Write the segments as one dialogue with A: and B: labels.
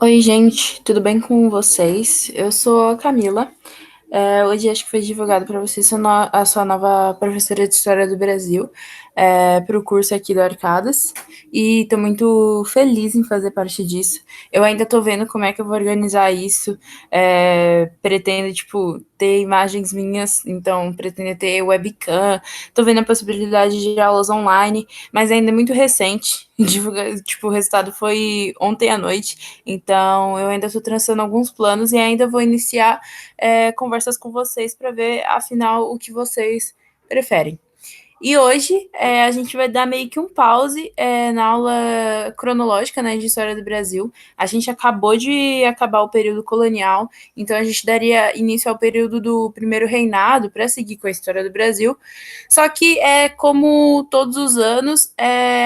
A: Oi, gente, tudo bem com vocês? Eu sou a Camila. Hoje acho que foi divulgado para vocês a sua nova professora de História do Brasil para o curso aqui do Arcadas e estou muito feliz em fazer parte disso. Eu ainda estou vendo como é que eu vou organizar isso. Pretendo, tipo, ter imagens minhas, então pretendo ter webcam. Estou vendo a possibilidade de aulas online, mas ainda é muito recente. Tipo, o resultado foi ontem à noite, então eu ainda estou traçando alguns planos e ainda vou iniciar conversas com vocês para ver, afinal, o que vocês preferem. E hoje a gente vai dar meio que um pause na aula cronológica, né, de História do Brasil. A gente acabou de acabar o período colonial, então a gente daria início ao período do primeiro reinado para seguir com a História do Brasil. Só que, como todos os anos,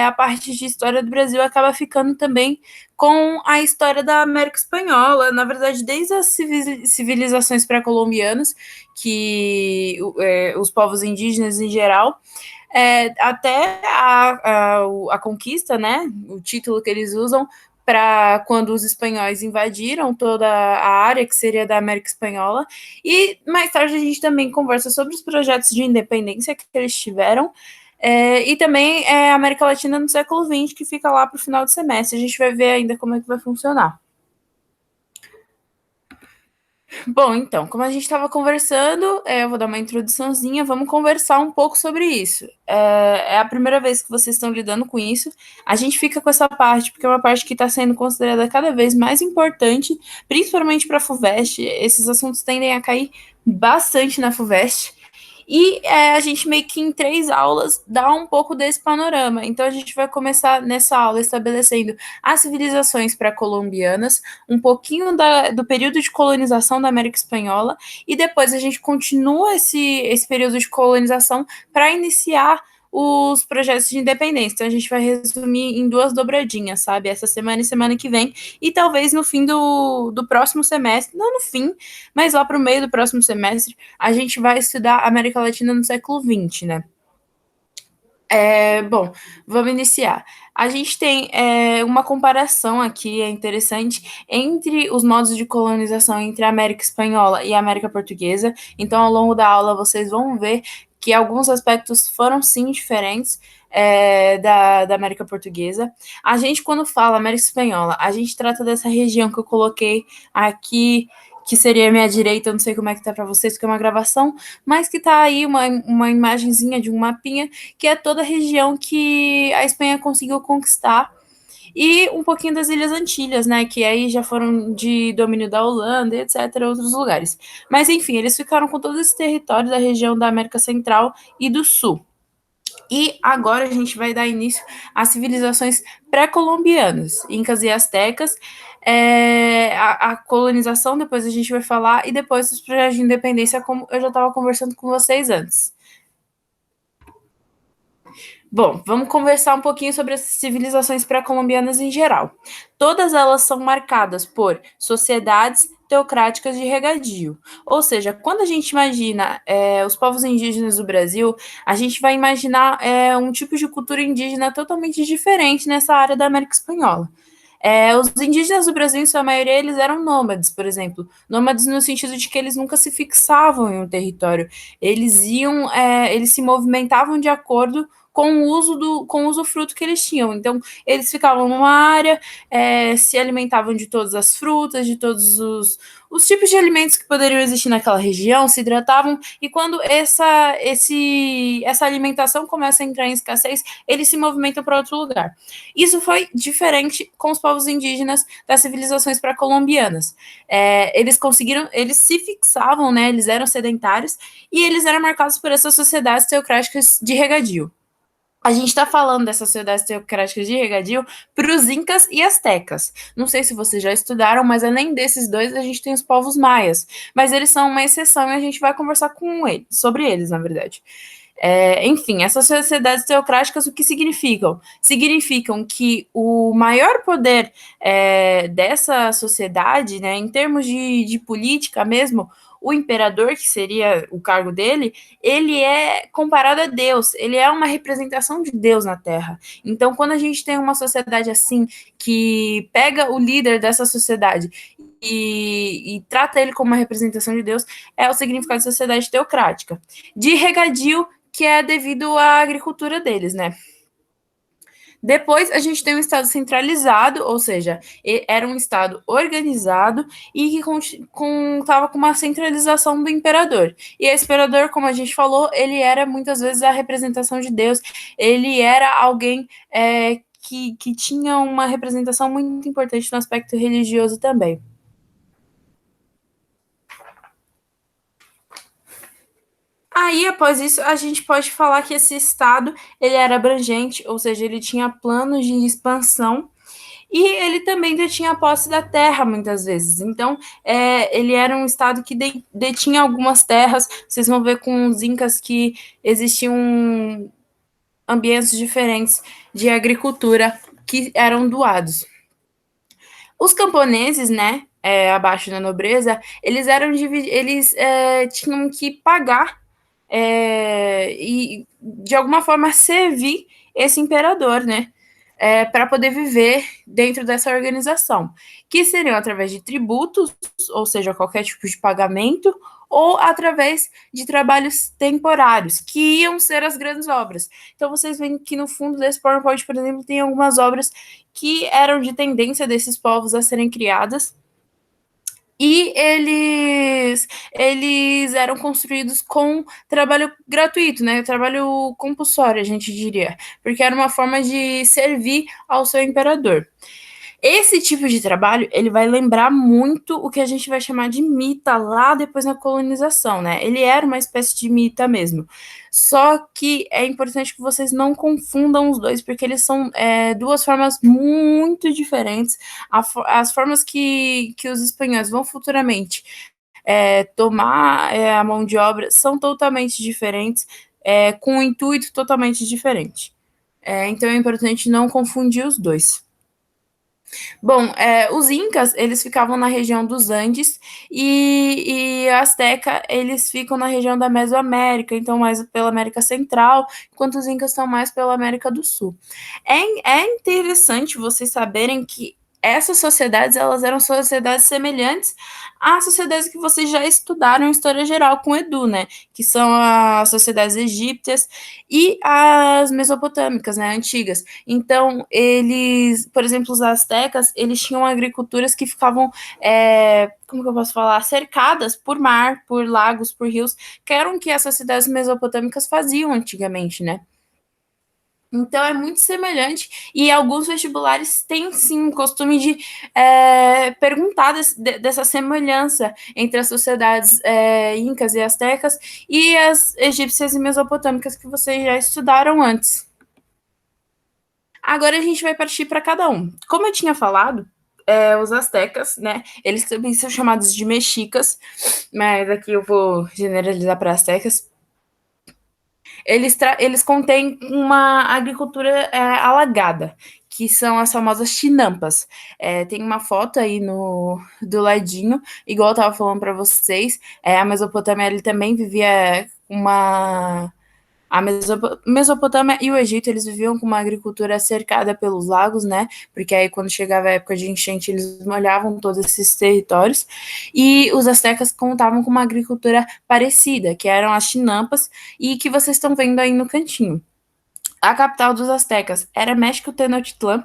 A: a parte de História do Brasil acaba ficando também com a história da América Espanhola, na verdade, desde as civilizações pré-colombianas, que os povos indígenas em geral, até a conquista, né? O título que eles usam para quando os espanhóis invadiram toda a área que seria da América Espanhola. E mais tarde a gente também conversa sobre os projetos de independência que eles tiveram. E também a América Latina no século XX, que fica lá para o final do semestre. A gente vai ver ainda como é que vai funcionar. Bom, então, como a gente estava conversando, eu vou dar uma introduçãozinha, vamos conversar um pouco sobre isso. É a primeira vez que vocês estão lidando com isso. A gente fica com essa parte, porque é uma parte que está sendo considerada cada vez mais importante, principalmente para a FUVEST. Esses assuntos tendem a cair bastante na FUVEST. E a gente meio que em 3 aulas dá um pouco desse panorama. Então a gente vai começar nessa aula estabelecendo as civilizações pré-colombianas, um pouquinho do período de colonização da América Espanhola, e depois a gente continua esse período de colonização para iniciar os projetos de independência. Então a gente vai resumir em 2 dobradinhas, sabe? Essa semana e semana que vem, e talvez no fim do próximo semestre, não no fim, mas lá para o meio do próximo semestre, a gente vai estudar América Latina no século XX, né? Bom, vamos iniciar. A gente tem uma comparação aqui, é interessante, entre os modos de colonização entre a América Espanhola e a América Portuguesa. Então, ao longo da aula, vocês vão ver que alguns aspectos foram sim diferentes da América Portuguesa. A gente, quando fala América Espanhola, a gente trata dessa região que eu coloquei aqui, que seria a minha direita, eu não sei como é que tá para vocês, porque é uma gravação, mas que tá aí uma imagenzinha de um mapinha que é toda a região que a Espanha conseguiu conquistar, e um pouquinho das Ilhas Antilhas, né, que aí já foram de domínio da Holanda, etc., outros lugares. Mas, enfim, eles ficaram com todo esse território da região da América Central e do Sul. E agora a gente vai dar início às civilizações pré-colombianas, incas e astecas, a colonização, depois a gente vai falar, e depois os projetos de independência, como eu já estava conversando com vocês antes. Bom, vamos conversar um pouquinho sobre as civilizações pré-colombianas em geral. Todas elas são marcadas por sociedades teocráticas de regadio. Ou seja, quando a gente imagina os povos indígenas do Brasil, a gente vai imaginar um tipo de cultura indígena totalmente diferente nessa área da América Espanhola. Os indígenas do Brasil, em sua maioria, eles eram nômades, por exemplo. Nômades no sentido de que eles nunca se fixavam em um território. Eles se movimentavam de acordo com o usufruto que eles tinham. Então, eles ficavam numa área, se alimentavam de todas as frutas, de todos os tipos de alimentos que poderiam existir naquela região, se hidratavam, e quando essa alimentação começa a entrar em escassez, eles se movimentam para outro lugar. Isso foi diferente com os povos indígenas das civilizações pré-colombianas. Eles se fixavam, né? Eles eram sedentários e eles eram marcados por essas sociedades teocráticas de regadio. A gente está falando dessas sociedades teocráticas de regadio para os incas e astecas. Não sei se vocês já estudaram, mas além desses dois, a gente tem os povos maias. Mas eles são uma exceção e a gente vai conversar com eles, sobre eles, na verdade. Enfim, essas sociedades teocráticas, o que significam? Significam que o maior poder dessa sociedade, né, em termos de política mesmo, o imperador, que seria o cargo dele, ele é comparado a Deus, ele é uma representação de Deus na Terra. Então, quando a gente tem uma sociedade assim, que pega o líder dessa sociedade e trata ele como uma representação de Deus, é o significado de sociedade teocrática. De regadio, que é devido à agricultura deles, né? Depois a gente tem um Estado centralizado, ou seja, era um Estado organizado e que contava com uma centralização do imperador. E esse imperador, como a gente falou, ele era muitas vezes a representação de Deus, ele era alguém que tinha uma representação muito importante no aspecto religioso também. Aí, após isso, a gente pode falar que esse Estado ele era abrangente, ou seja, ele tinha planos de expansão. E ele também detinha a posse da terra, muitas vezes. Então, ele era um estado que detinha algumas terras. Vocês vão ver com os incas que existiam ambientes diferentes de agricultura que eram doados. Os camponeses, né, abaixo da nobreza, eles tinham que pagar e, de alguma forma, servir esse imperador, né? Para poder viver dentro dessa organização, que seriam através de tributos, ou seja, qualquer tipo de pagamento, ou através de trabalhos temporários, que iam ser as grandes obras. Então, vocês veem que no fundo desse PowerPoint, por exemplo, tem algumas obras que eram de tendência desses povos a serem criadas, e eles eram construídos com trabalho gratuito, né? Trabalho compulsório, a gente diria, porque era uma forma de servir ao seu imperador. Esse tipo de trabalho, ele vai lembrar muito o que a gente vai chamar de mita lá depois na colonização, né? Ele era uma espécie de mita mesmo. Só que é importante que vocês não confundam os dois, porque eles são duas formas muito diferentes. As formas que os espanhóis vão futuramente tomar a mão de obra são totalmente diferentes, com um intuito totalmente diferente. Então é importante não confundir os dois. Bom, os incas, eles ficavam na região dos Andes e Azteca, eles ficam na região da Mesoamérica, então mais pela América Central, enquanto os incas estão mais pela América do Sul. É interessante vocês saberem que essas sociedades, elas eram sociedades semelhantes às sociedades que vocês já estudaram em História Geral com o Edu, né? Que são as sociedades egípcias e as mesopotâmicas, né? Antigas. Então, eles, por exemplo, os astecas, eles tinham agriculturas que ficavam, como que eu posso falar, cercadas por mar, por lagos, por rios, que eram o que essas cidades mesopotâmicas faziam antigamente, né? Então é muito semelhante e alguns vestibulares têm sim o costume de perguntar dessa semelhança entre as sociedades incas e astecas e as egípcias e mesopotâmicas que vocês já estudaram antes. Agora a gente vai partir para cada um. Como eu tinha falado, os astecas, né? Eles também são chamados de mexicas, mas aqui eu vou generalizar para astecas. Eles contêm uma agricultura alagada, que são as famosas chinampas. Tem uma foto aí do ladinho, igual eu estava falando para vocês. A Mesopotâmia ele também vivia uma a Mesopotâmia e o Egito, eles viviam com uma agricultura cercada pelos lagos, né? Porque aí, quando chegava a época de enchente, eles molhavam todos esses territórios. E os astecas contavam com uma agricultura parecida, que eram as chinampas, e que vocês estão vendo aí no cantinho. A capital dos astecas era México Tenochtitlán,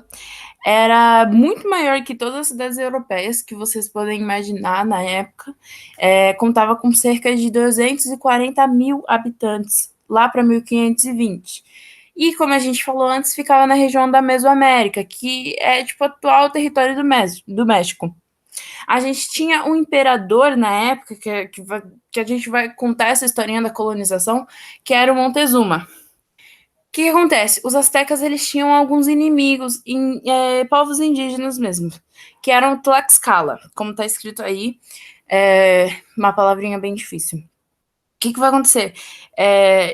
A: era muito maior que todas as cidades europeias que vocês podem imaginar na época, contava com cerca de 240 mil habitantes, lá para 1520. E, como a gente falou antes, ficava na região da Mesoamérica, que é tipo o atual território do México. A gente tinha um imperador na época, que a gente vai contar essa historinha da colonização, que era o Montezuma. O que acontece? Os astecas eles tinham alguns inimigos, povos indígenas mesmo, que eram Tlaxcala, como está escrito aí, uma palavrinha bem difícil. O que vai acontecer?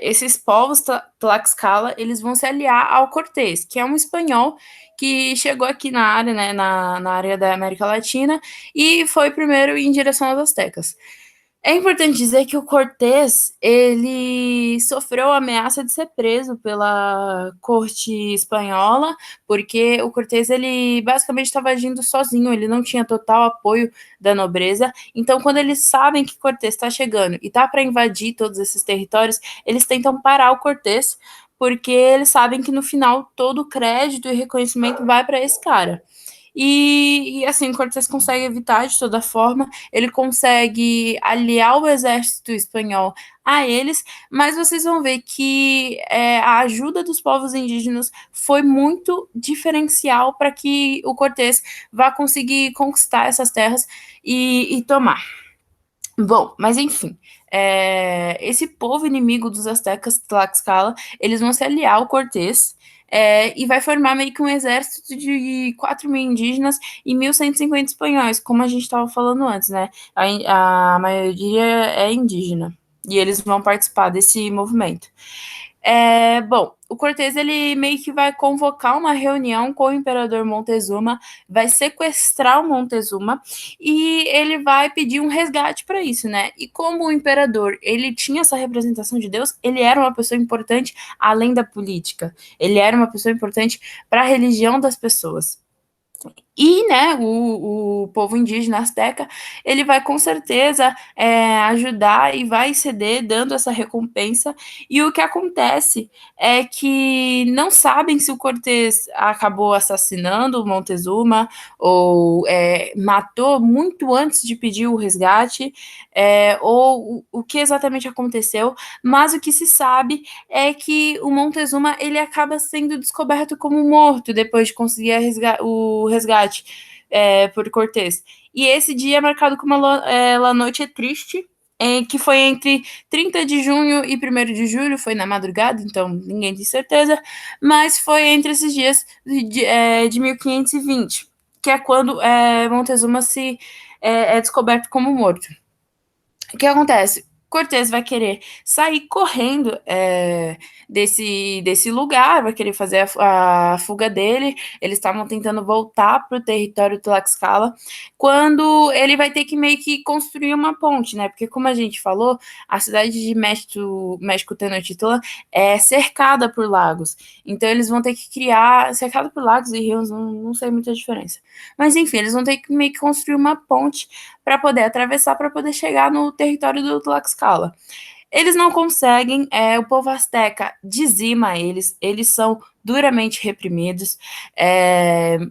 A: Esses povos Tlaxcala, eles vão se aliar ao Cortés, que é um espanhol que chegou aqui na área, né, na área da América Latina, e foi primeiro em direção aos astecas. É importante dizer que o Cortés, ele sofreu a ameaça de ser preso pela corte espanhola, porque o Cortés, ele basicamente estava agindo sozinho, ele não tinha total apoio da nobreza. Então, quando eles sabem que Cortés está chegando e está para invadir todos esses territórios, eles tentam parar o Cortés, porque eles sabem que no final todo o crédito e reconhecimento vai para esse cara. Assim, Cortés consegue evitar de toda forma, ele consegue aliar o exército espanhol a eles, mas vocês vão ver que a ajuda dos povos indígenas foi muito diferencial para que o Cortés vá conseguir conquistar essas terras e tomar. Bom, mas enfim, esse povo inimigo dos astecas, Tlaxcala, eles vão se aliar ao Cortés e vai formar meio que um exército de 4 mil indígenas e 1.150 espanhóis, como a gente estava falando antes, né? A maioria é indígena e eles vão participar desse movimento. Bom, o Cortés ele meio que vai convocar uma reunião com o imperador Montezuma, vai sequestrar o Montezuma e ele vai pedir um resgate para isso, né? E como o imperador ele tinha essa representação de Deus, ele era uma pessoa importante além da política. Ele era uma pessoa importante para a religião das pessoas. E, né, o povo indígena azteca, ele vai com certeza ajudar e vai ceder dando essa recompensa. E o que acontece é que não sabem se o Cortés acabou assassinando o Montezuma ou matou muito antes de pedir o resgate, ou o que exatamente aconteceu, mas o que se sabe é que o Montezuma ele acaba sendo descoberto como morto depois de conseguir o resgate por Cortés. E esse dia é marcado como La Noite Triste, que foi entre 30 de junho e 1º de julho, foi na madrugada, então ninguém tem certeza, mas foi entre esses dias de 1520, que é quando Montezuma é descoberto como morto. O que acontece? Cortés vai querer sair correndo desse lugar, vai querer fazer a fuga dele. Eles estavam tentando voltar para o território do Tlaxcala, quando ele vai ter que meio que construir uma ponte, né? Porque, como a gente falou, a cidade de México Tenochtitlan é cercada por lagos. Então, eles vão ter que criar, cercado por lagos e rios, não sei muita diferença. Mas, enfim, eles vão ter que meio que construir uma ponte para poder atravessar, para poder chegar no território do Tlaxcala. Eles não conseguem, o povo asteca dizima eles são duramente reprimidos,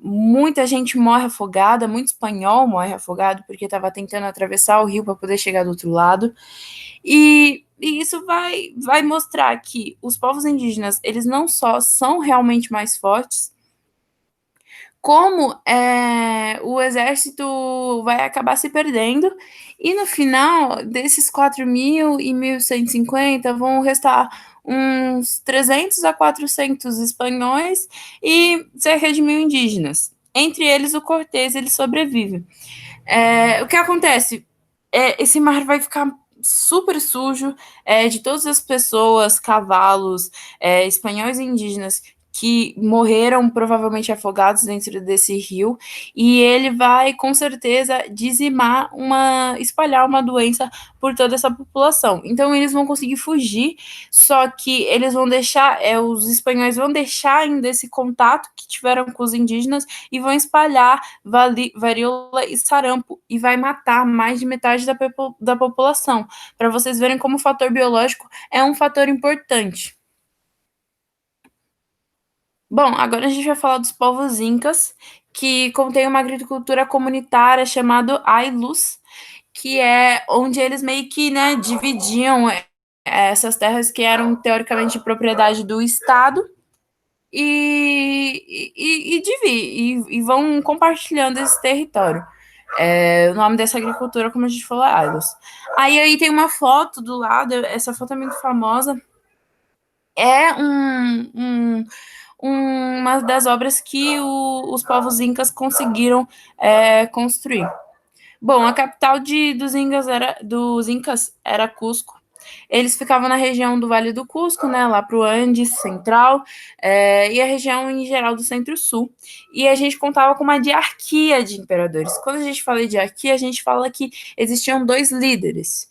A: muita gente morre afogada, muito espanhol morre afogado porque estava tentando atravessar o rio para poder chegar do outro lado, e isso vai mostrar que os povos indígenas, eles não só são realmente mais fortes, como o exército vai acabar se perdendo, e no final, desses 4 mil e 1.150, vão restar uns 300 a 400 espanhóis e cerca de 1.000 indígenas. Entre eles, o Cortés, ele sobrevive. O que acontece? Esse mar vai ficar super sujo de todas as pessoas, cavalos, espanhóis e indígenas que morreram provavelmente afogados dentro desse rio, e ele vai com certeza espalhar uma doença por toda essa população. Então eles vão conseguir fugir, só que eles vão deixar, os espanhóis vão deixar ainda esse contato que tiveram com os indígenas e vão espalhar varíola e sarampo, e vai matar mais de metade da população, para vocês verem como o fator biológico é um fator importante. Bom, agora a gente vai falar dos povos incas, que contém uma agricultura comunitária chamada Ailus, que é onde eles meio que, né, dividiam essas terras que eram teoricamente propriedade do Estado e vão compartilhando esse território. O nome dessa agricultura, como a gente falou, é Ailus. Aí tem uma foto do lado, essa foto é muito famosa, é uma das obras que os povos incas conseguiram construir. Bom, a capital dos Incas era Cusco. Eles ficavam na região do Vale do Cusco, né, lá para o Andes Central, e a região em geral do Centro-Sul. E a gente contava com uma diarquia de imperadores. Quando a gente fala de diarquia, a gente fala que existiam dois líderes,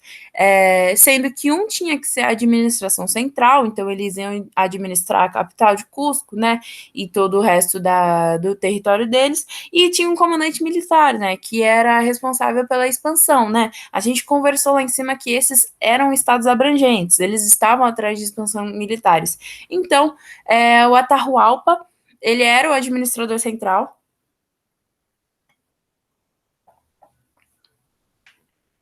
A: sendo que um tinha que ser a administração central, então eles iam administrar a capital de Cusco, né, e todo o resto do território deles, e tinha um comandante militar, né, que era responsável pela expansão, né. A gente conversou lá em cima que esses eram estados abrangentes, eles estavam atrás de expansão militares. Então, o Atahualpa, ele era o administrador central,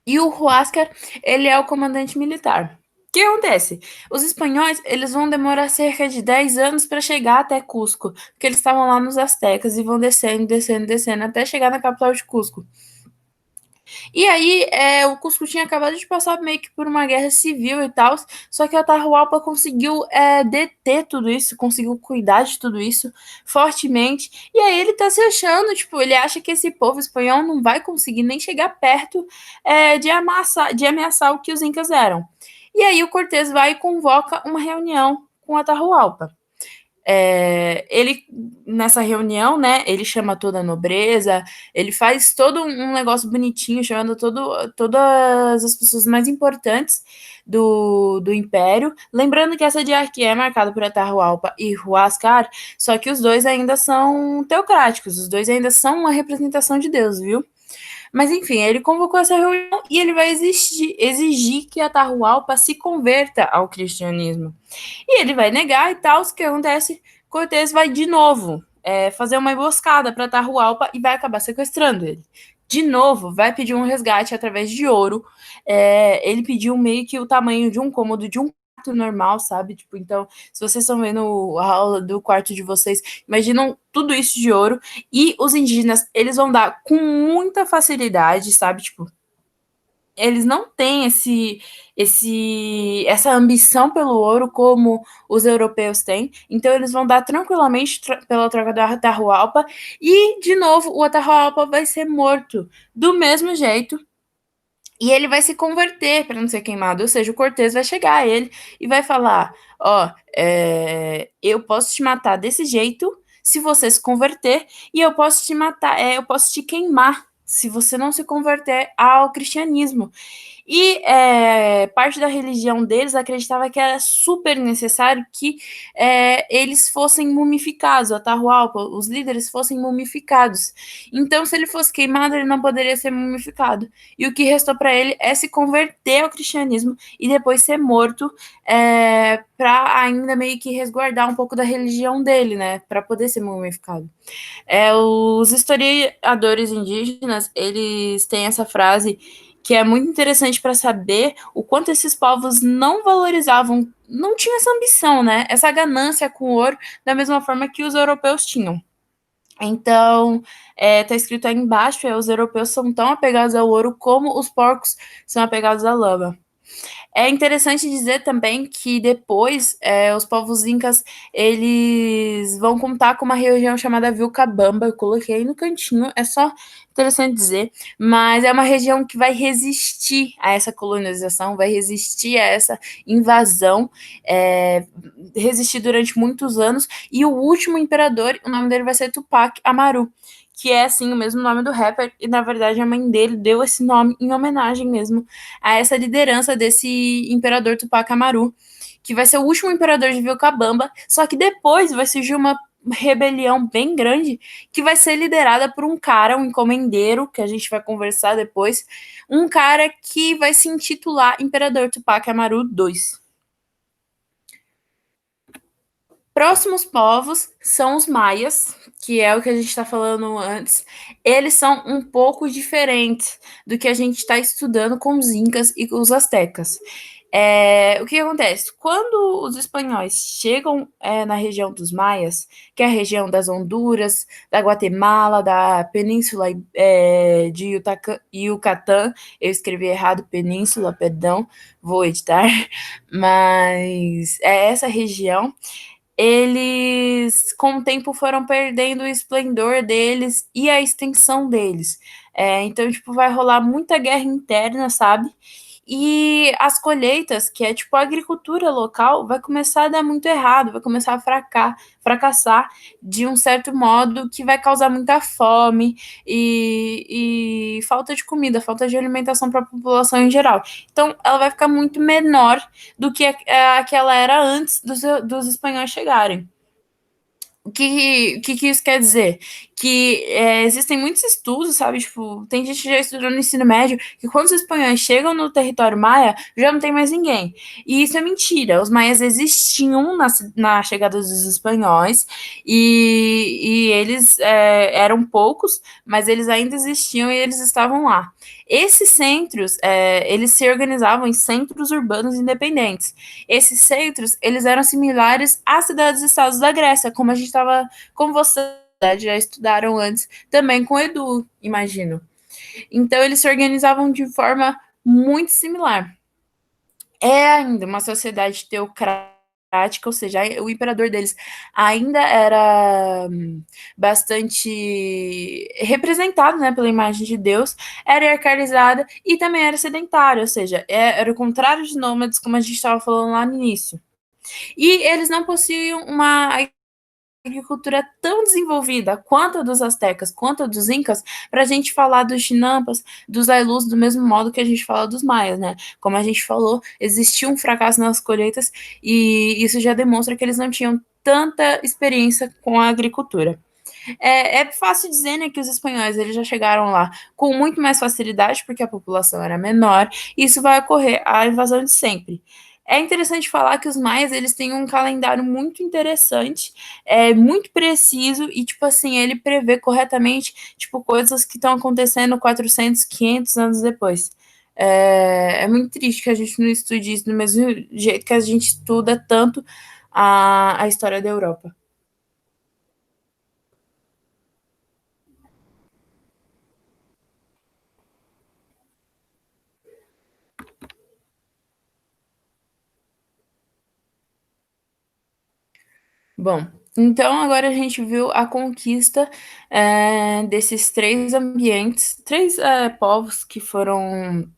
A: e o Huáscar, ele é o comandante militar. O que acontece? Os espanhóis, eles vão demorar cerca de 10 anos para chegar até Cusco, porque eles estavam lá nos Astecas e vão descendo, descendo, descendo, até chegar na capital de Cusco. E aí, o Cusco tinha acabado de passar meio que por uma guerra civil e tal, só que o Atahualpa conseguiu deter tudo isso, conseguiu cuidar de tudo isso fortemente, e aí ele tá se achando, tipo, ele acha que esse povo espanhol não vai conseguir nem chegar perto de ameaçar o que os incas eram. E aí o Cortés vai e convoca uma reunião com o Atahualpa. Ele, nessa reunião, né, ele chama toda a nobreza, ele faz todo um negócio bonitinho, chamando todas as pessoas mais importantes do Império. Lembrando que essa diarquia é marcada por Atahualpa e Huáscar, só que os dois ainda são teocráticos, os dois ainda são uma representação de Deus, viu? Mas enfim, ele convocou essa reunião e ele vai exigir que Atahualpa se converta ao cristianismo. E ele vai negar e tal. O que acontece? Cortés vai de novo fazer uma emboscada para Atahualpa e vai acabar sequestrando ele. De novo, vai pedir um resgate através de ouro. Ele pediu meio que o tamanho de um cômodo de um quarto normal, sabe? Tipo, então, se vocês estão vendo a aula do quarto de vocês, imaginam tudo isso de ouro. E os indígenas, eles vão dar com muita facilidade, sabe? Tipo, eles não têm essa ambição pelo ouro como os europeus têm, então eles vão dar tranquilamente pela troca do Atahualpa, e, de novo, o Atahualpa vai ser morto do mesmo jeito, e ele vai se converter para não ser queimado, ou seja, o Cortez vai chegar a ele e vai falar, ó, eu posso te matar desse jeito se você se converter, e eu posso te matar, eu posso te queimar se você não se converter ao cristianismo. E parte da religião deles acreditava que era super necessário que eles fossem mumificados, o Atahualpa, os líderes fossem mumificados. Então, se ele fosse queimado, ele não poderia ser mumificado. E o que restou para ele é se converter ao cristianismo e depois ser morto para ainda meio que resguardar um pouco da religião dele, né? Para poder ser mumificado. Os historiadores indígenas, eles têm essa frase que é muito interessante para saber o quanto esses povos não valorizavam, não tinham essa ambição, né? Essa ganância com o ouro, da mesma forma que os europeus tinham. Então, tá escrito aí embaixo, os europeus são tão apegados ao ouro como os porcos são apegados à lama. É interessante dizer também que depois os povos incas eles vão contar com uma região chamada Vilcabamba, eu coloquei aí no cantinho, é só interessante dizer, mas é uma região que vai resistir a essa colonização, vai resistir a essa invasão, resistir durante muitos anos, e o último imperador, o nome dele vai ser Tupac Amaru, que é, assim, o mesmo nome do rapper, e, na verdade, a mãe dele deu esse nome em homenagem mesmo a essa liderança desse imperador Tupac Amaru, que vai ser o último imperador de Vilcabamba, só que depois vai surgir uma rebelião bem grande, que vai ser liderada por um cara, um encomendeiro, que a gente vai conversar depois, um cara que vai se intitular Imperador Tupac Amaru II. Próximos povos são os maias, que é o que a gente está falando antes. Eles são um pouco diferentes do que a gente está estudando com os incas e os astecas. O que acontece? Quando os espanhóis chegam na região dos maias, que é a região das Honduras, da Guatemala, da península de Yucatán, eu escrevi errado península, perdão, vou editar, mas é essa região, eles com o tempo foram perdendo o esplendor deles e a extensão deles. Então, tipo, vai rolar muita guerra interna, sabe? E as colheitas, que é tipo a agricultura local, vai começar a dar muito errado, vai começar a fracassar de um certo modo que vai causar muita fome e falta de comida, falta de alimentação para a população em geral. Então, ela vai ficar muito menor do que a que ela era antes dos espanhóis chegarem. O que isso quer dizer? Que existem muitos estudos, sabe? Tipo, tem gente que já estudou no ensino médio que quando os espanhóis chegam no território maia, já não tem mais ninguém. E isso é mentira. Os maias existiam na chegada dos espanhóis e eles eram poucos, mas eles ainda existiam e eles estavam lá. Esses centros, eles se organizavam em centros urbanos independentes. Esses centros, eles eram similares às cidades-estados da Grécia, como a gente estava, como vocês já estudaram antes, também com o Edu, imagino. Então, eles se organizavam de forma muito similar. É ainda uma sociedade teocrática, ou seja, o imperador deles ainda era bastante representado, né, pela imagem de Deus, era hierarquizada e também era sedentário, ou seja, era o contrário de nômades, como a gente estava falando lá no início. E eles não possuíam uma agricultura tão desenvolvida quanto a dos astecas, quanto a dos incas, para a gente falar dos chinampas, dos ailus, do mesmo modo que a gente fala dos maias, né? Como a gente falou, existia um fracasso nas colheitas e isso já demonstra que eles não tinham tanta experiência com a agricultura. É fácil dizer, né, que os espanhóis eles já chegaram lá com muito mais facilidade, porque a população era menor, e isso vai ocorrer a invasão de sempre. É interessante falar que os maias eles têm um calendário muito interessante, muito preciso e tipo assim ele prevê corretamente tipo coisas que estão acontecendo 400, 500 anos depois. É muito triste que a gente não estude isso do mesmo jeito que a gente estuda tanto a história da Europa. Bom, então agora a gente viu a conquista desses três ambientes, três povos que foram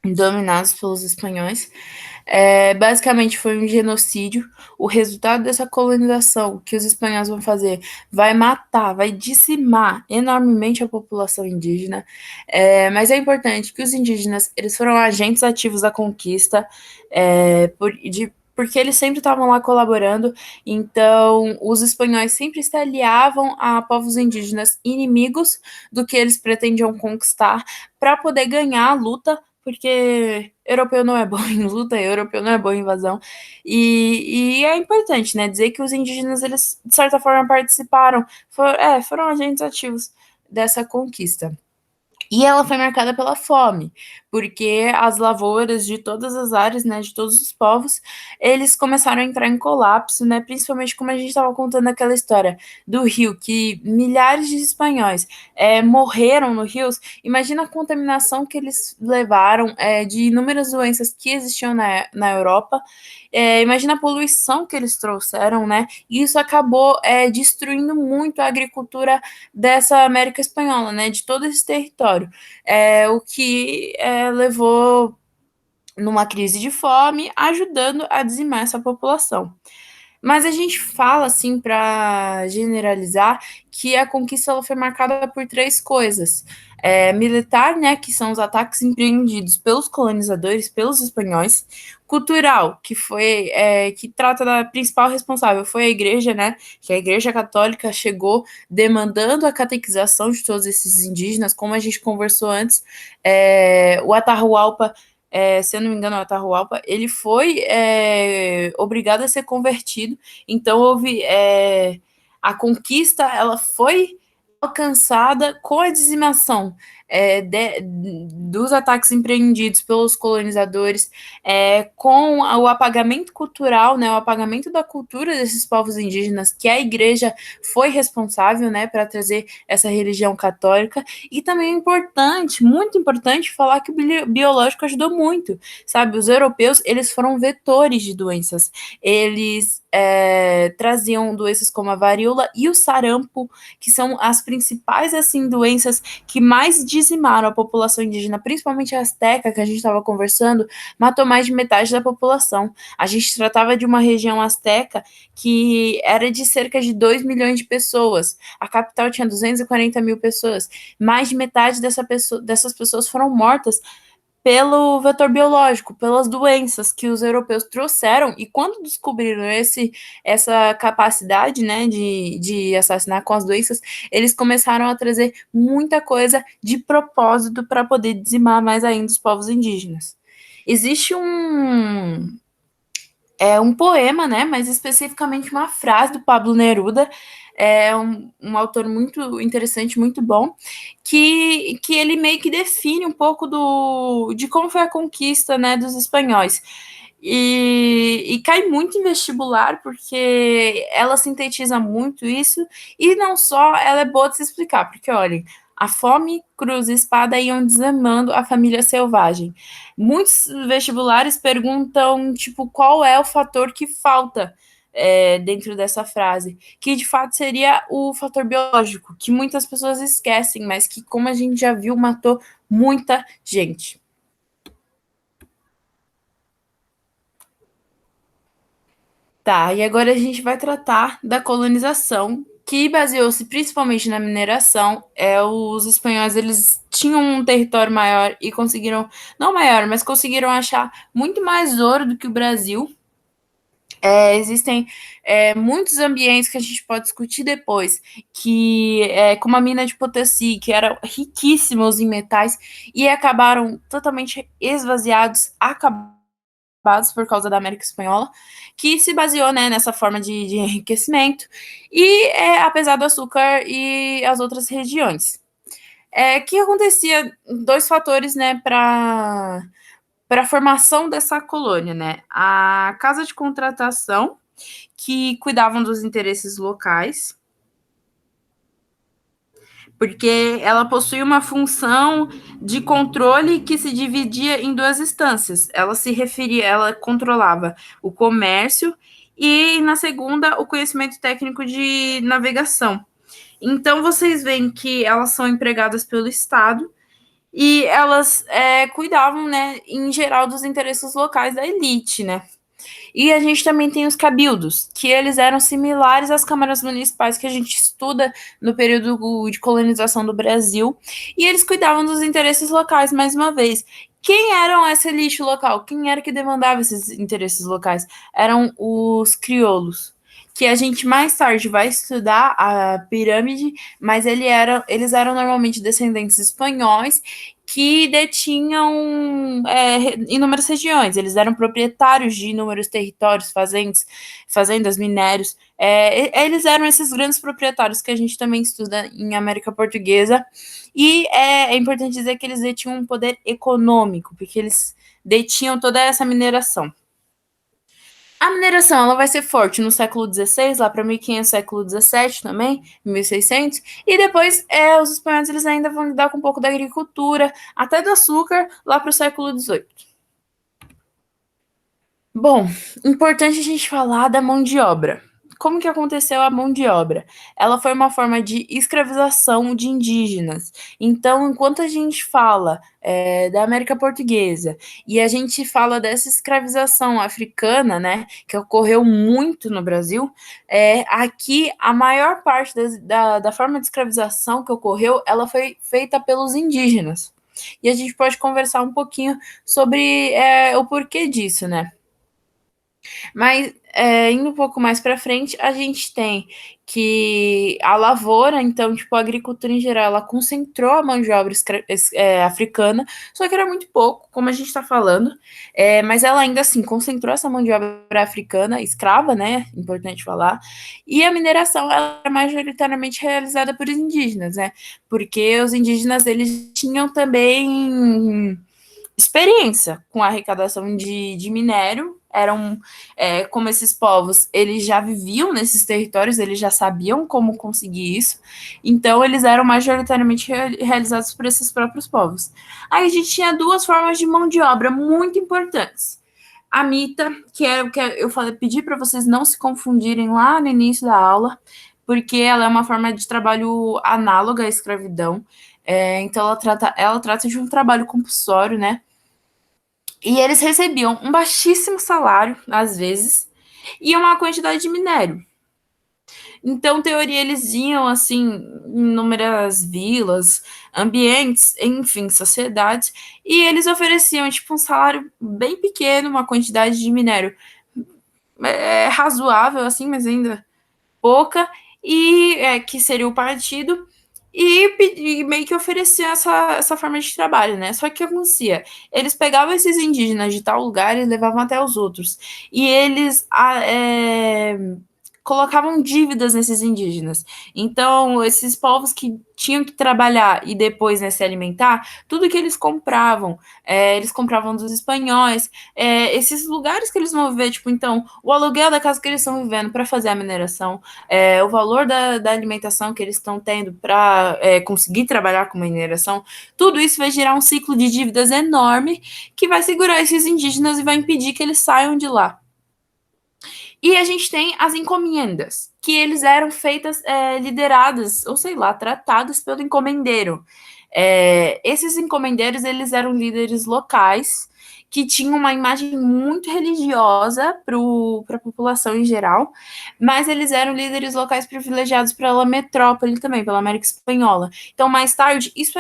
A: dominados pelos espanhóis. Basicamente foi um genocídio. O resultado dessa colonização que os espanhóis vão fazer vai matar, vai dizimar enormemente a população indígena. Mas é importante que os indígenas eles foram agentes ativos da conquista, porque eles sempre estavam lá colaborando, então os espanhóis sempre se aliavam a povos indígenas inimigos do que eles pretendiam conquistar para poder ganhar a luta, porque europeu não é bom em luta, europeu não é bom em invasão. E é importante, né, dizer que os indígenas, eles, de certa forma, participaram, foram agentes ativos dessa conquista. E ela foi marcada pela fome, porque as lavouras de todas as áreas, né, de todos os povos, eles começaram a entrar em colapso, né, principalmente como a gente estava contando aquela história do rio, que milhares de espanhóis morreram no rio. Imagina a contaminação que eles levaram de inúmeras doenças que existiam na Europa. Imagina a poluição que eles trouxeram, né? E isso acabou destruindo muito a agricultura dessa América Espanhola, né? De todo esse território. O que levou numa crise de fome, ajudando a dizimar essa população. Mas a gente fala, assim, para generalizar, que a conquista ela foi marcada por três coisas. Militar, né, que são os ataques empreendidos pelos colonizadores, pelos espanhóis. Cultural, que foi que trata da principal responsável, foi a igreja, né, que a igreja católica chegou demandando a catequização de todos esses indígenas, como a gente conversou antes. O Atahualpa se eu não me engano, o Atahualpa, ele foi obrigado a ser convertido, então houve a conquista, ela foi alcançada com a dizimação dos ataques empreendidos pelos colonizadores, com o apagamento cultural, né, o apagamento da cultura desses povos indígenas, que a igreja foi responsável, né, para trazer essa religião católica, e também é importante, muito importante, falar que o biológico ajudou muito, sabe? Os europeus, eles foram vetores de doenças, eles traziam doenças como a varíola e o sarampo, que são as principais, assim, doenças que mais dizimaram a população indígena, principalmente a asteca, que a gente estava conversando, matou mais de metade da população. A gente tratava de uma região asteca que era de cerca de 2 milhões de pessoas. A capital tinha 240 mil pessoas. Mais de metade dessas pessoas foram mortas pelo vetor biológico, pelas doenças que os europeus trouxeram, e quando descobriram essa capacidade, né, de assassinar com as doenças, eles começaram a trazer muita coisa de propósito para poder dizimar mais ainda os povos indígenas. Existe um poema, né, mas especificamente uma frase do Pablo Neruda, um autor muito interessante, muito bom, que ele meio que define um pouco de como foi a conquista, né, dos espanhóis. E cai muito em vestibular, porque ela sintetiza muito isso, e não só ela é boa de se explicar, porque olhem, a fome, cruz e espada iam dizimando a família selvagem. Muitos vestibulares perguntam, tipo, qual é o fator que falta dentro dessa frase, que de fato seria o fator biológico, que muitas pessoas esquecem, mas que, como a gente já viu, matou muita gente. Tá, e agora a gente vai tratar da colonização, que baseou-se principalmente na mineração. Os espanhóis, eles tinham um território maior e conseguiram, não maior, mas conseguiram achar muito mais ouro do que o Brasil. Existem muitos ambientes que a gente pode discutir depois, como a mina de Potosí, que eram riquíssimos em metais e acabaram totalmente esvaziados, acabados por causa da América Espanhola, que se baseou, né, nessa forma de enriquecimento, e apesar do açúcar e as outras regiões. Que acontecia dois fatores, né, para a formação dessa colônia, né? A casa de contratação, que cuidavam dos interesses locais, porque ela possui uma função de controle que se dividia em duas instâncias. Ela controlava o comércio e, na segunda, o conhecimento técnico de navegação. Então, vocês veem que elas são empregadas pelo Estado e elas cuidavam, né, em geral, dos interesses locais da elite, né? E a gente também tem os cabildos, que eles eram similares às câmaras municipais que a gente estuda no período de colonização do Brasil, e eles cuidavam dos interesses locais, mais uma vez. Quem eram essa elite local? Quem era que demandava esses interesses locais? Eram os crioulos, que a gente mais tarde vai estudar a pirâmide, mas eles eram normalmente descendentes espanhóis que detinham inúmeras regiões. Eles eram proprietários de inúmeros territórios, fazendas, minérios. Eles eram esses grandes proprietários que a gente também estuda em América Portuguesa. E é importante dizer que eles detinham um poder econômico, porque eles detinham toda essa mineração. A mineração ela vai ser forte no século XVI, lá para 1500, século XVII também, 1600, e depois os espanhóis eles ainda vão lidar com um pouco da agricultura, até do açúcar, lá para o século XVIII. Bom, importante a gente falar da mão de obra. Como que aconteceu a mão de obra? Ela foi uma forma de escravização de indígenas. Então, enquanto a gente fala da América Portuguesa e a gente fala dessa escravização africana, né, que ocorreu muito no Brasil, aqui a maior parte da forma de escravização que ocorreu, ela foi feita pelos indígenas. E a gente pode conversar um pouquinho sobre o porquê disso, né? Mas indo um pouco mais para frente, a gente tem que a lavoura, então, tipo, a agricultura em geral, ela concentrou a mão de obra africana, só que era muito pouco, como a gente está falando, mas ela ainda assim concentrou essa mão de obra africana, escrava, né? Importante falar, e a mineração ela era majoritariamente realizada por indígenas, né? Porque os indígenas eles tinham também experiência com a arrecadação de minério. Como esses povos, eles já viviam nesses territórios, eles já sabiam como conseguir isso, então eles eram majoritariamente realizados por esses próprios povos. Aí a gente tinha duas formas de mão de obra muito importantes. A mita, que é o que eu falei, pedi para vocês não se confundirem lá no início da aula, porque ela é uma forma de trabalho análoga à escravidão. Então ela trata de um trabalho compulsório, né? E eles recebiam um baixíssimo salário, às vezes, e uma quantidade de minério. Então, em teoria, eles iam assim em inúmeras vilas, ambientes, enfim, sociedades, e eles ofereciam tipo um salário bem pequeno, uma quantidade de minério razoável, assim, mas ainda pouca, e que seria o partido, e meio que oferecia essa forma de trabalho, né? Só que o que acontecia? Eles pegavam esses indígenas de tal lugar e levavam até os outros. E eles colocavam dívidas nesses indígenas. Então, esses povos que tinham que trabalhar e depois, né, se alimentar, tudo que eles compravam dos espanhóis, esses lugares que eles vão viver, tipo, então, o aluguel da casa que eles estão vivendo para fazer a mineração, o valor da alimentação que eles estão tendo para conseguir trabalhar com mineração, tudo isso vai gerar um ciclo de dívidas enorme que vai segurar esses indígenas e vai impedir que eles saiam de lá. E a gente tem as encomendas, que eles eram feitas, lideradas, ou sei lá, tratadas pelo encomendeiro. Esses encomendeiros, eles eram líderes locais, que tinham uma imagem muito religiosa para a população em geral, mas eles eram líderes locais privilegiados pela metrópole também, pela América Espanhola. Então, mais tarde, isso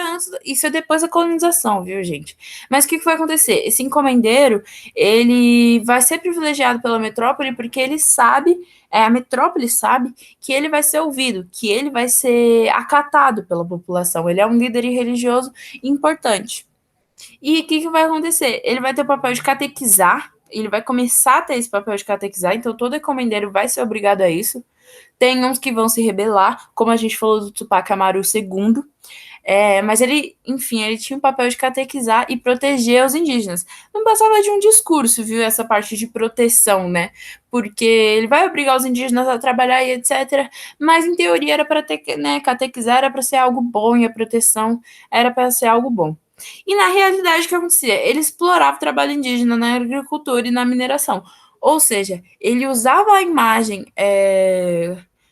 A: é depois da colonização, viu, gente? Mas o que vai acontecer? Esse encomendeiro, ele vai ser privilegiado pela metrópole porque ele sabe, a metrópole sabe que ele vai ser ouvido, que ele vai ser acatado pela população. Ele é um líder religioso importante. E o que vai acontecer? Ele vai ter o papel de catequizar, ele vai começar a ter esse papel de catequizar, então todo encomendeiro vai ser obrigado a isso. Tem uns que vão se rebelar, como a gente falou do Tupac Amaru II, mas ele, enfim, ele tinha um papel de catequizar e proteger os indígenas. Não passava de um discurso, viu, essa parte de proteção, né? Porque ele vai obrigar os indígenas a trabalhar e etc. Mas em teoria era para ter, né, catequizar era para ser algo bom e a proteção era para ser algo bom. E na realidade o que acontecia? Ele explorava o trabalho indígena na agricultura e na mineração. Ou seja, ele usava a imagem,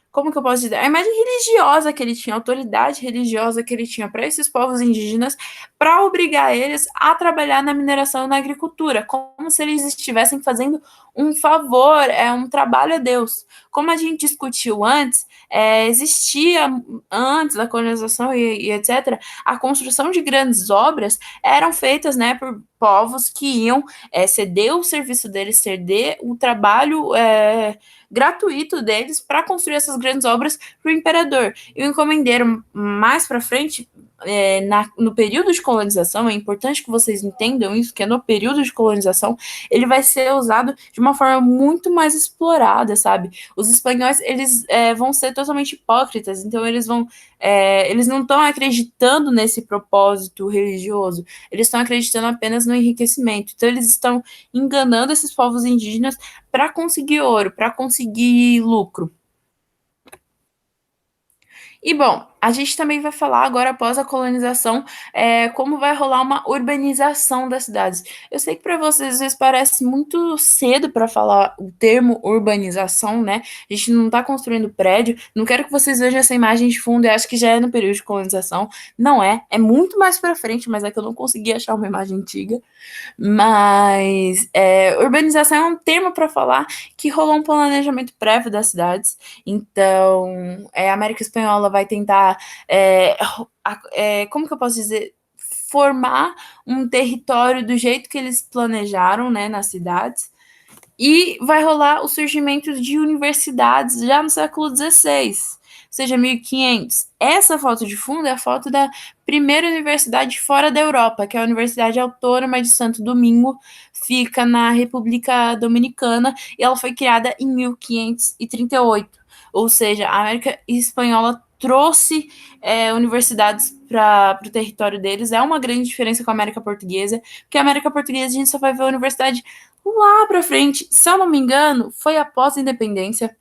A: como que eu posso dizer? A imagem religiosa que ele tinha, a autoridade religiosa que ele tinha para esses povos indígenas, para obrigar eles a trabalhar na mineração e na agricultura, como se eles estivessem fazendo um favor, um trabalho a Deus. Como a gente discutiu antes, existia antes da colonização e etc., a construção de grandes obras eram feitas, né, por povos que iam ceder o serviço deles, ceder o trabalho gratuito deles para construir essas grandes obras para o imperador. E o encomendeiro, mais para frente, no período de colonização, é importante que vocês entendam isso, que é no período de colonização, ele vai ser usado de uma forma muito mais explorada, sabe? Os espanhóis, eles vão ser totalmente hipócritas, então eles não estão acreditando nesse propósito religioso, eles estão acreditando apenas no enriquecimento. Então, eles estão enganando esses povos indígenas para conseguir ouro, para conseguir lucro. E bom, a gente também vai falar agora, após a colonização, como vai rolar uma urbanização das cidades. Eu sei que para vocês às vezes parece muito cedo para falar o termo urbanização, né? A gente não está construindo prédio. Não quero que vocês vejam essa imagem de fundo e acho que já é no período de colonização. Não é muito mais para frente, mas é que eu não consegui achar uma imagem antiga. Mas urbanização é um termo para falar que rolou um planejamento prévio das cidades. Então, a América Espanhola vai tentar, como que eu posso dizer, formar um território do jeito que eles planejaram, né, nas cidades. E vai rolar o surgimento de universidades já no século XVI, seja 1500. Essa foto de fundo é a foto da primeira universidade fora da Europa, que é a Universidade Autônoma de Santo Domingo, fica na República Dominicana, e ela foi criada em 1538. Ou seja, a América Espanhola trouxe universidades para o território deles. É uma grande diferença com a América Portuguesa, porque a América Portuguesa a gente só vai ver a universidade lá para frente. Se eu não me engano, foi após a independência.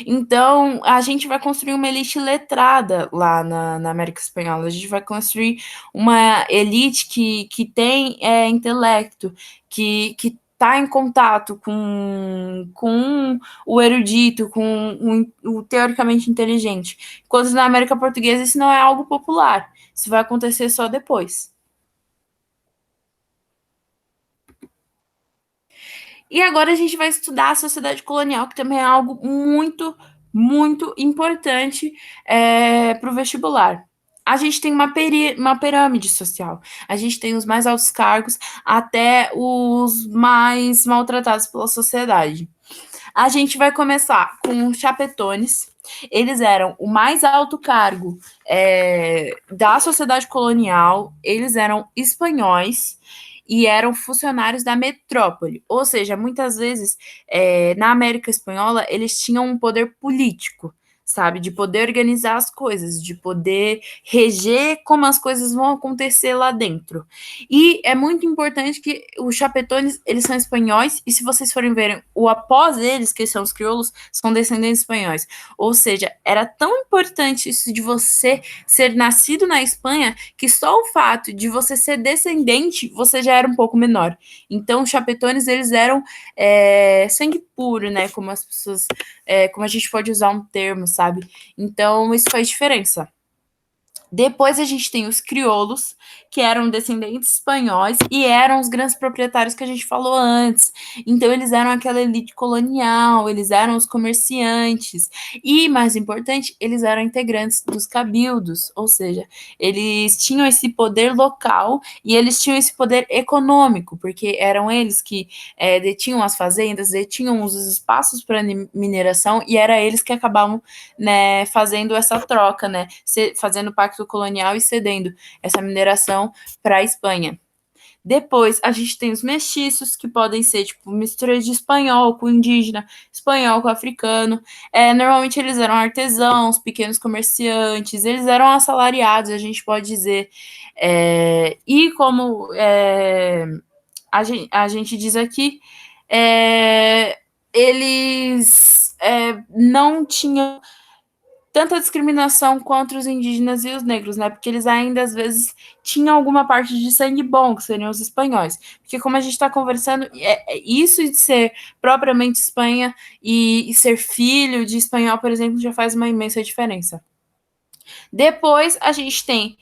A: Então, a gente vai construir uma elite letrada lá na América Espanhola. A gente vai construir uma elite que tem intelecto, que tá em contato com o erudito, com o teoricamente inteligente. Enquanto na América Portuguesa isso não é algo popular. Isso vai acontecer só depois. E agora a gente vai estudar a sociedade colonial, que também é algo muito, muito importante para o vestibular. A gente tem uma pirâmide social. A gente tem os mais altos cargos até os mais maltratados pela sociedade. A gente vai começar com os chapetones. Eles eram o mais alto cargo da sociedade colonial. Eles eram espanhóis e eram funcionários da metrópole. Ou seja, muitas vezes na América Espanhola eles tinham um poder político, sabe, de poder organizar as coisas, de poder reger como as coisas vão acontecer lá dentro. E é muito importante que os chapetones, eles são espanhóis, e se vocês forem verem, o após eles, que são os crioulos, são descendentes espanhóis. Ou seja, era tão importante isso de você ser nascido na Espanha, que só o fato de você ser descendente, você já era um pouco menor. Então, os chapetones, eles eram sangue puro, né? Como as pessoas, como a gente pode usar um termo, sabe? Então, isso faz diferença. Depois a gente tem os crioulos, que eram descendentes espanhóis e eram os grandes proprietários que a gente falou antes. Então eles eram aquela elite colonial, eles eram os comerciantes e, mais importante, eles eram integrantes dos cabildos, ou seja, eles tinham esse poder local e eles tinham esse poder econômico, porque eram eles que detinham as fazendas, detinham os espaços para mineração e era eles que acabavam, né, fazendo essa troca, né, fazendo pacto colonial e cedendo essa mineração para a Espanha. Depois, a gente tem os mestiços, que podem ser, tipo, mistura de espanhol com indígena, espanhol com africano. Normalmente, eles eram artesãos, pequenos comerciantes, eles eram assalariados, a gente pode dizer. E como a gente diz aqui, eles não tinham tanta discriminação contra os indígenas e os negros, né? Porque eles ainda, às vezes, tinham alguma parte de sangue bom, que seriam os espanhóis. Porque, como a gente está conversando, isso de ser propriamente Espanha e ser filho de espanhol, por exemplo, já faz uma imensa diferença. Depois a gente tem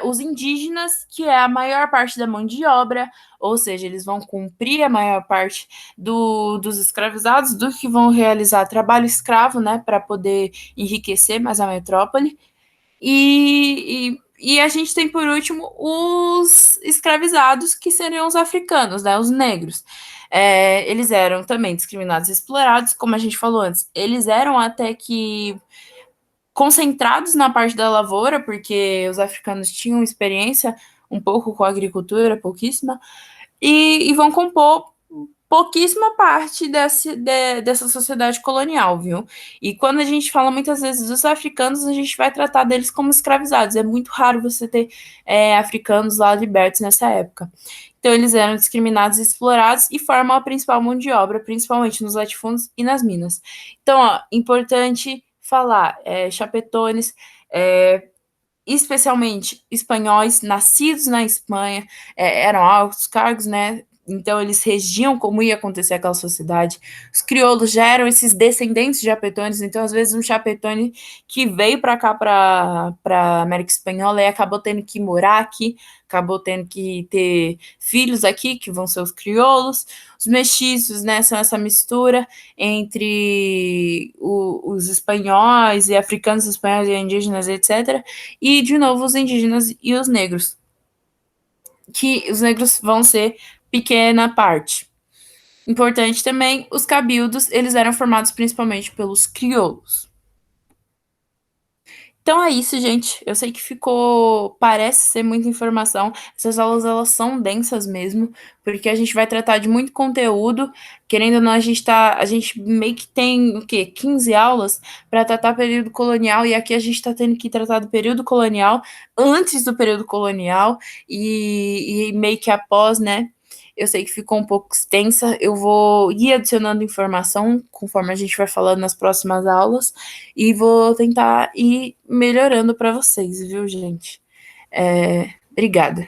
A: os indígenas, que é a maior parte da mão de obra, ou seja, eles vão cumprir a maior parte dos escravizados, do que vão realizar trabalho escravo, né, para poder enriquecer mais a metrópole. E a gente tem, por último, os escravizados, que seriam os africanos, né, os negros. Eles eram também discriminados e explorados, como a gente falou antes. Eles eram até que concentrados na parte da lavoura, porque os africanos tinham experiência um pouco com a agricultura, pouquíssima, e vão compor pouquíssima parte dessa sociedade colonial, viu? E quando a gente fala muitas vezes dos africanos, a gente vai tratar deles como escravizados. É muito raro você ter africanos lá libertos nessa época. Então, eles eram discriminados e explorados e formam a principal mão de obra, principalmente nos latifúndios e nas minas. Então, ó, importante falar, chapetones, especialmente espanhóis, nascidos na Espanha, eram altos cargos, né? Então eles regiam como ia acontecer aquela sociedade. Os crioulos já eram esses descendentes de chapetones, então às vezes um chapetone que veio para cá, para América Espanhola, e acabou tendo que morar aqui, acabou tendo que ter filhos aqui, que vão ser os crioulos. Os mestiços, né, são essa mistura entre os espanhóis e africanos, espanhóis e indígenas, etc. E, de novo, os indígenas e os negros, que os negros vão ser pequena parte. Importante também, os cabildos, eles eram formados principalmente pelos crioulos. Então é isso, gente. Eu sei que parece ser muita informação. Essas aulas, elas são densas mesmo, porque a gente vai tratar de muito conteúdo. Querendo ou não, a gente meio que tem o quê? 15 aulas para tratar período colonial, e aqui a gente está tendo que tratar do período colonial, antes do período colonial e meio que após, né? Eu sei que ficou um pouco extensa. Eu vou ir adicionando informação conforme a gente vai falando nas próximas aulas e vou tentar ir melhorando para vocês, viu, gente? Obrigada.